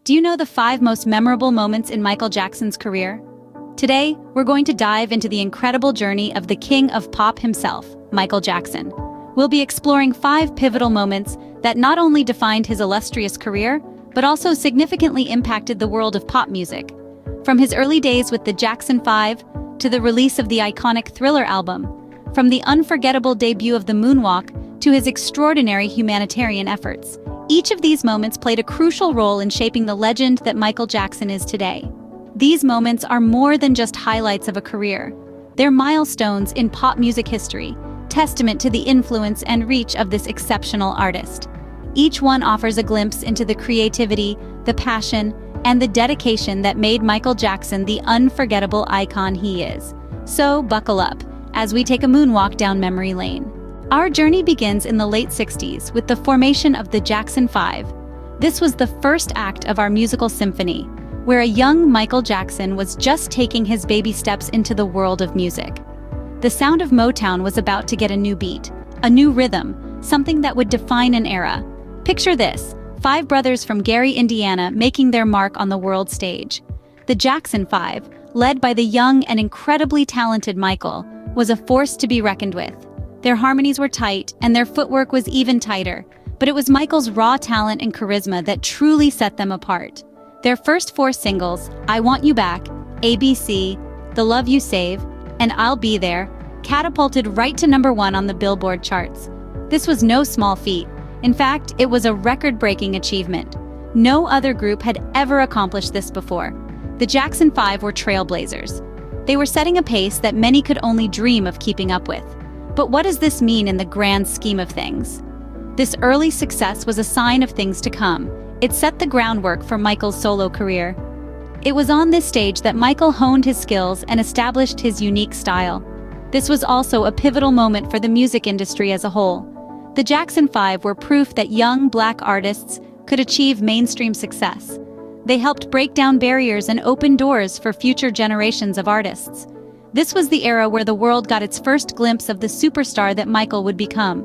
Do you know the 5 most memorable moments in Michael Jackson's career? Today, we're going to dive into the incredible journey of the king of pop himself, Michael Jackson. We'll be exploring 5 pivotal moments that not only defined his illustrious career, but also significantly impacted the world of pop music. From his early days with the Jackson 5 to the release of the iconic Thriller album, from the unforgettable debut of the Moonwalk to his extraordinary humanitarian efforts. Each of these moments played a crucial role in shaping the legend that Michael Jackson is today. These moments are more than just highlights of a career. They're milestones in pop music history, testament to the influence and reach of this exceptional artist. Each one offers a glimpse into the creativity, the passion, and the dedication that made Michael Jackson the unforgettable icon he is. So buckle up as we take a moonwalk down memory lane. Our journey begins in the late 60s with the formation of the Jackson 5. This was the first act of our musical symphony, where a young Michael Jackson was just taking his baby steps into the world of music. The sound of Motown was about to get a new beat, a new rhythm, something that would define an era. Picture this, 5 brothers from Gary, Indiana, making their mark on the world stage. The Jackson 5, led by the young and incredibly talented Michael, was a force to be reckoned with. Their harmonies were tight, and their footwork was even tighter, but it was Michael's raw talent and charisma that truly set them apart. Their first 4 singles, I Want You Back, ABC, The Love You Save, and I'll Be There, catapulted right to #1 on the Billboard charts. This was no small feat. In fact, it was a record-breaking achievement. No other group had ever accomplished this before. The Jackson 5 were trailblazers. They were setting a pace that many could only dream of keeping up with. But what does this mean in the grand scheme of things? This early success was a sign of things to come. It set the groundwork for Michael's solo career. It was on this stage that Michael honed his skills and established his unique style. This was also a pivotal moment for the music industry as a whole. The Jackson 5 were proof that young Black artists could achieve mainstream success. They helped break down barriers and open doors for future generations of artists. This was the era where the world got its first glimpse of the superstar that Michael would become.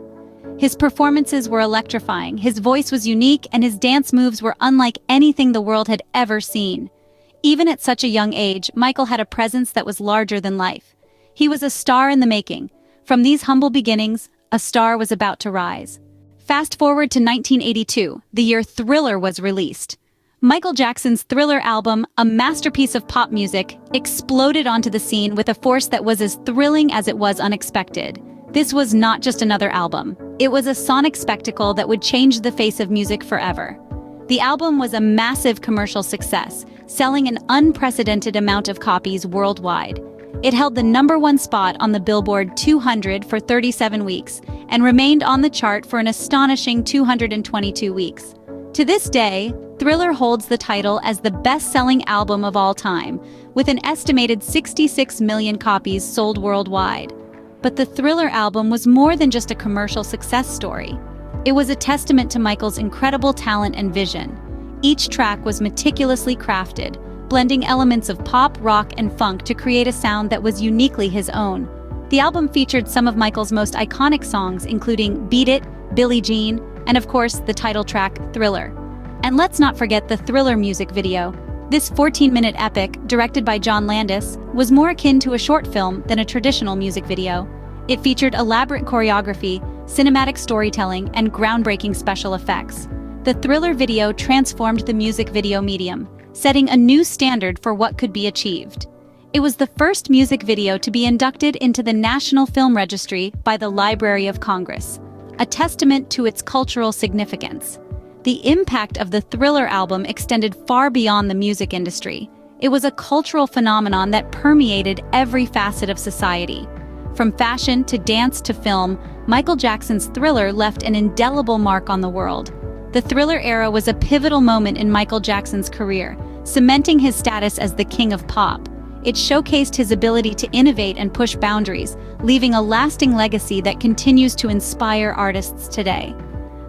His performances were electrifying, his voice was unique, and his dance moves were unlike anything the world had ever seen. Even at such a young age, Michael had a presence that was larger than life. He was a star in the making. From these humble beginnings, a star was about to rise. Fast forward to 1982, the year Thriller was released. Michael Jackson's Thriller album, a masterpiece of pop music, exploded onto the scene with a force that was as thrilling as it was unexpected. This was not just another album. It was a sonic spectacle that would change the face of music forever. The album was a massive commercial success, selling an unprecedented amount of copies worldwide. It held the #1 spot on the Billboard 200 for 37 weeks and remained on the chart for an astonishing 222 weeks. To this day, Thriller holds the title as the best-selling album of all time, with an estimated 66 million copies sold worldwide. But the Thriller album was more than just a commercial success story. It was a testament to Michael's incredible talent and vision. Each track was meticulously crafted, blending elements of pop, rock, and funk to create a sound that was uniquely his own. The album featured some of Michael's most iconic songs, including Beat It, Billie Jean, and of course, the title track, Thriller. And let's not forget the Thriller music video. This 14-minute epic, directed by John Landis, was more akin to a short film than a traditional music video. It featured elaborate choreography, cinematic storytelling, and groundbreaking special effects. The Thriller video transformed the music video medium, setting a new standard for what could be achieved. It was the first music video to be inducted into the National Film Registry by the Library of Congress, a testament to its cultural significance. The impact of the Thriller album extended far beyond the music industry. It was a cultural phenomenon that permeated every facet of society. From fashion to dance to film, Michael Jackson's Thriller left an indelible mark on the world. The Thriller era was a pivotal moment in Michael Jackson's career, cementing his status as the king of pop. It showcased his ability to innovate and push boundaries, leaving a lasting legacy that continues to inspire artists today.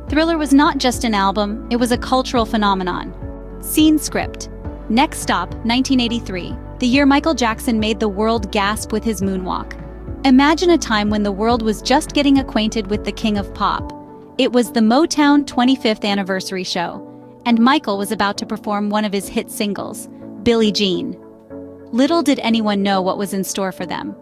Thriller was not just an album, it was a cultural phenomenon. Scene script. Next stop, 1983, the year Michael Jackson made the world gasp with his moonwalk. Imagine a time when the world was just getting acquainted with the king of pop. It was the Motown 25th anniversary show, and Michael was about to perform one of his hit singles, Billie Jean. Little did anyone know what was in store for them.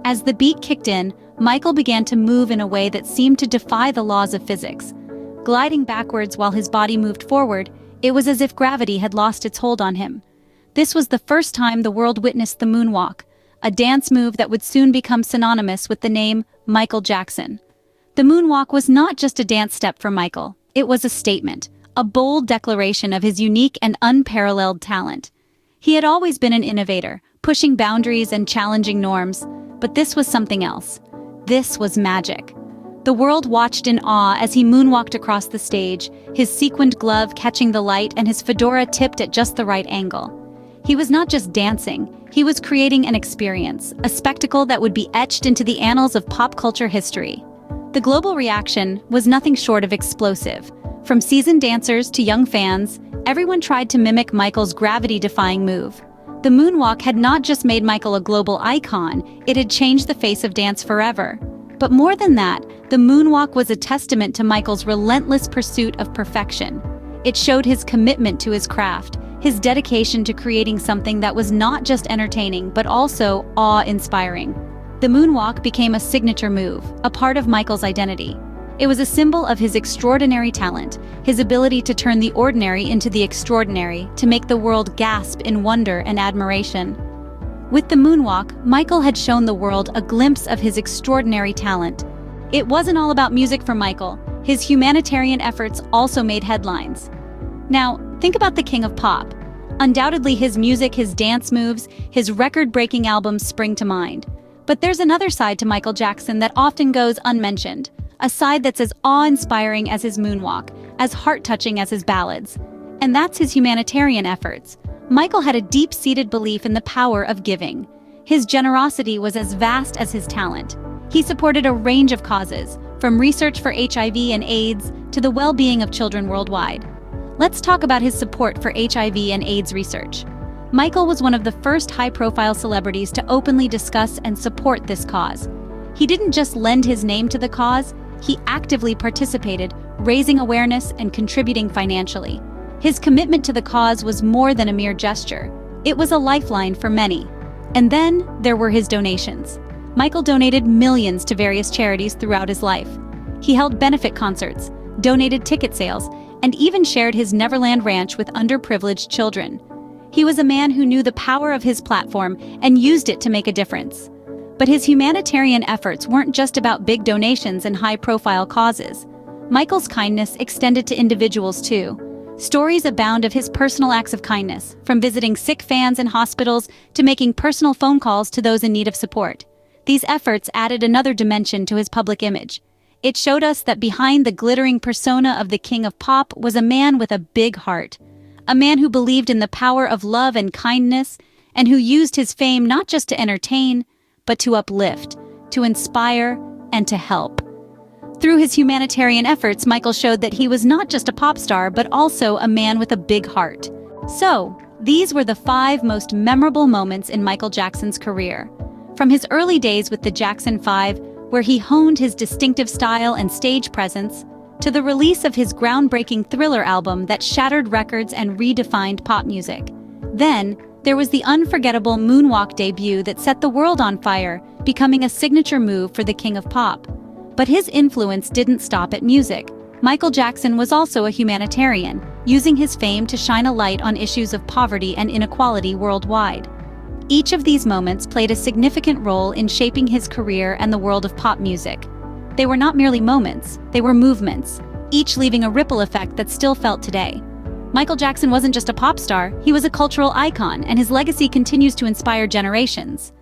As the beat kicked in, Michael began to move in a way that seemed to defy the laws of physics. Gliding backwards while his body moved forward, it was as if gravity had lost its hold on him. This was the first time the world witnessed the moonwalk, a dance move that would soon become synonymous with the name Michael Jackson. The moonwalk was not just a dance step for Michael, it was a statement, a bold declaration of his unique and unparalleled talent. He had always been an innovator, pushing boundaries and challenging norms, but this was something else. This was magic. The world watched in awe as he moonwalked across the stage, his sequined glove catching the light and his fedora tipped at just the right angle. He was not just dancing, he was creating an experience, a spectacle that would be etched into the annals of pop culture history. The global reaction was nothing short of explosive. From seasoned dancers to young fans, everyone tried to mimic Michael's gravity-defying move. The moonwalk had not just made Michael a global icon, it had changed the face of dance forever. But more than that, the moonwalk was a testament to Michael's relentless pursuit of perfection. It showed his commitment to his craft, his dedication to creating something that was not just entertaining but also awe-inspiring. The moonwalk became a signature move, a part of Michael's identity. It was a symbol of his extraordinary talent, his ability to turn the ordinary into the extraordinary, to make the world gasp in wonder and admiration. With the moonwalk, Michael had shown the world a glimpse of his extraordinary talent. It wasn't all about music for Michael. His humanitarian efforts also made headlines. Now, think about the king of pop. Undoubtedly, his music, his dance moves, his record-breaking albums spring to mind. But there's another side to Michael Jackson that often goes unmentioned, a side that's as awe-inspiring as his moonwalk, as heart-touching as his ballads. And that's his humanitarian efforts. Michael had a deep-seated belief in the power of giving. His generosity was as vast as his talent. He supported a range of causes, from research for HIV and AIDS to the well-being of children worldwide. Let's talk about his support for HIV and AIDS research. Michael was one of the first high-profile celebrities to openly discuss and support this cause. He didn't just lend his name to the cause, he actively participated, raising awareness and contributing financially. His commitment to the cause was more than a mere gesture. It was a lifeline for many. And then there were his donations. Michael donated millions to various charities throughout his life. He held benefit concerts, donated ticket sales, and even shared his Neverland Ranch with underprivileged children. He was a man who knew the power of his platform and used it to make a difference. But his humanitarian efforts weren't just about big donations and high-profile causes. Michael's kindness extended to individuals too. Stories abound of his personal acts of kindness, from visiting sick fans in hospitals to making personal phone calls to those in need of support. These efforts added another dimension to his public image. It showed us that behind the glittering persona of the king of pop was a man with a big heart. A man who believed in the power of love and kindness, and who used his fame not just to entertain, but to uplift, to inspire, and to help. Through his humanitarian efforts, Michael showed that he was not just a pop star, but also a man with a big heart. So, these were the 5 most memorable moments in Michael Jackson's career. From his early days with the Jackson 5, where he honed his distinctive style and stage presence, to the release of his groundbreaking Thriller album that shattered records and redefined pop music. Then, there was the unforgettable Moonwalk Debut that set the world on fire, becoming a signature move for the king of pop. But his influence didn't stop at music. Michael Jackson was also a humanitarian, using his fame to shine a light on issues of poverty and inequality worldwide. Each of these moments played a significant role in shaping his career and the world of pop music. They were not merely moments, they were movements, each leaving a ripple effect that's still felt today. Michael Jackson wasn't just a pop star, he was a cultural icon, and his legacy continues to inspire generations.